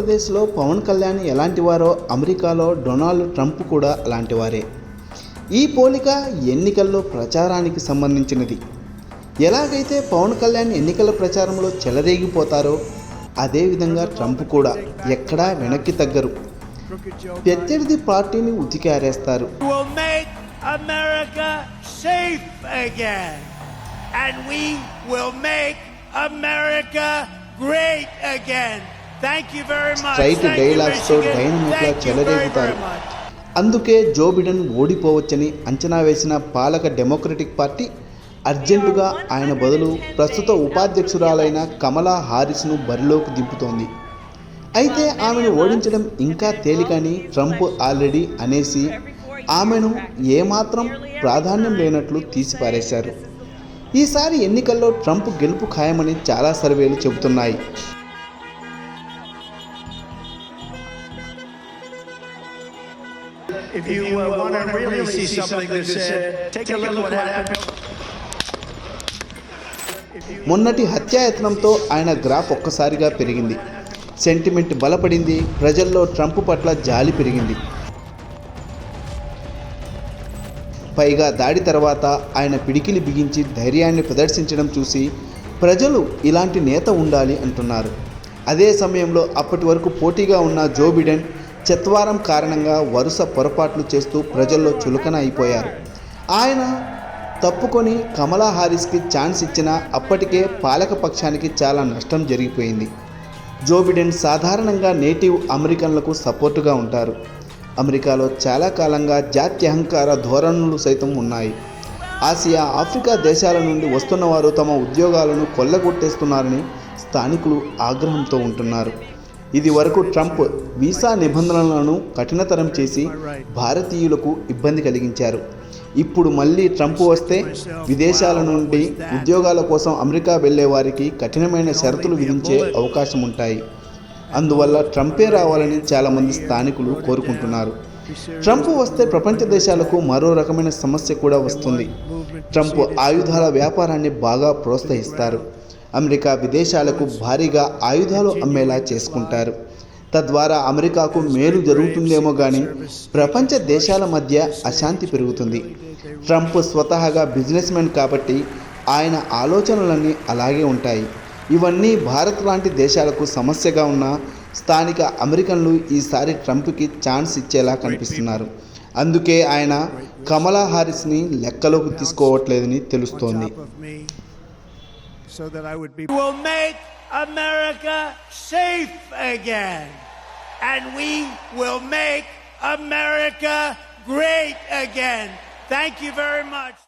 ఆంధ్రప్రదేశ్లో పవన్ కళ్యాణ్ ఎలాంటివారో అమెరికాలో Donald Trump కూడా అలాంటివారే. ఈ పోలిక ఎన్నికల్లో ప్రచారానికి సంబంధించినది. ఎలాగైతే పవన్ కళ్యాణ్ ఎన్నికల ప్రచారంలో చెలరేగిపోతారో అదేవిధంగా ట్రంప్ కూడా ఎక్కడా వెనక్కి తగ్గరు. ప్రత్యర్థి పార్టీని ఉతికారేస్తారు. స్ట్రైట్ డైలాగ్స్తో డైనమిక్గా చెలరేగుతారు. అందుకే జో బిడెన్ ఓడిపోవచ్చని అంచనా వేసిన పాలక డెమోక్రటిక్ పార్టీ అర్జెంటుగా ఆయన బదులు ప్రస్తుత ఉపాధ్యక్షురాలైన కమలా హారిస్ను బరిలోకి దింపుతోంది. అయితే ఆమెను ఓడించడం ఇంకా తేలికని ట్రంప్ ఆల్రెడీ అనేసి ఆమెను ఏమాత్రం ప్రాధాన్యం లేనట్లు తీసిపారేశారు. ఈసారి ఎన్నికల్లో ట్రంప్ గెలుపు ఖాయమని చాలా సర్వేలు చెబుతున్నాయి. If you want to really see something that's take a look what happened. మొన్నటి హత్యాయత్నంతో ఆయన గ్రాఫ్ ఒక్కసారిగా పెరిగింది. సెంటిమెంట్ బలపడింది. ప్రజల్లో ట్రంప్ పట్ల జాలి పెరిగింది. పైగా దాడి తర్వాత ఆయన పిడికిలి బిగించి ధైర్యాన్ని ప్రదర్శించడం చూసి ప్రజలు ఇలాంటి నేత ఉండాలి అంటున్నారు. అదే సమయంలో అప్పటి వరకు పోటీగా ఉన్న జో బిడెన్ చెత్వారం కారణంగా వరుస పొరపాట్లు చేస్తూ ప్రజల్లో చులకన అయిపోయారు. ఆయన తప్పుకొని కమలా హారిస్కి ఛాన్స్ ఇచ్చినా అప్పటికే పాలకపక్షానికి చాలా నష్టం జరిగిపోయింది. జో బిడెన్ సాధారణంగా నేటివ్ అమెరికన్లకు సపోర్టుగా ఉంటారు. అమెరికాలో చాలా కాలంగా జాత్యహంకార ధోరణులు సైతం ఉన్నాయి. ఆసియా, ఆఫ్రికా దేశాల నుండి వస్తున్న వారు తమ ఉద్యోగాలను కొల్లగొట్టేస్తున్నారని స్థానికులు ఆగ్రహంతో ఉంటున్నారు. ఇది వరకు ట్రంప్ వీసా నిబంధనలను కఠినతరం చేసి భారతీయులకు ఇబ్బంది కలిగించారు. ఇప్పుడు మళ్ళీ ట్రంప్ వస్తే విదేశాల నుండి ఉద్యోగాల కోసం అమెరికా వెళ్లే వారికి కఠినమైన షరతులు విధించే అవకాశం ఉంటాయి. అందువల్ల ట్రంపే రావాలని చాలామంది స్థానికులు కోరుకుంటున్నారు. ట్రంప్ వస్తే ప్రపంచ దేశాలకు మరో రకమైన సమస్య కూడా వస్తుంది. ట్రంప్ ఆయుధాల వ్యాపారాన్ని బాగా ప్రోత్సహిస్తారు. అమెరికా విదేశాలకు భారీగా ఆయుధాలు అమ్మేలా చేసుకుంటారు. తద్వారా అమెరికాకు మేలు జరుగుతుందేమో కానీ ప్రపంచ దేశాల మధ్య అశాంతి పెరుగుతుంది. ట్రంప్ స్వతహాగా బిజినెస్ మ్యాన్ కాబట్టి ఆయన ఆలోచనలన్నీ అలాగే ఉంటాయి. ఇవన్నీ భారత్ లాంటి దేశాలకు సమస్యగా ఉన్న స్థానిక అమెరికన్లు ఈసారి ట్రంప్కి ఛాన్స్ ఇచ్చేలా కనిపిస్తున్నారు. అందుకే ఆయన కమలా హారిస్ని లెక్కలోకి తీసుకోవట్లేదని తెలుస్తోంది. So that I would be will make America safe again, and we will make America great again. Thank you very much.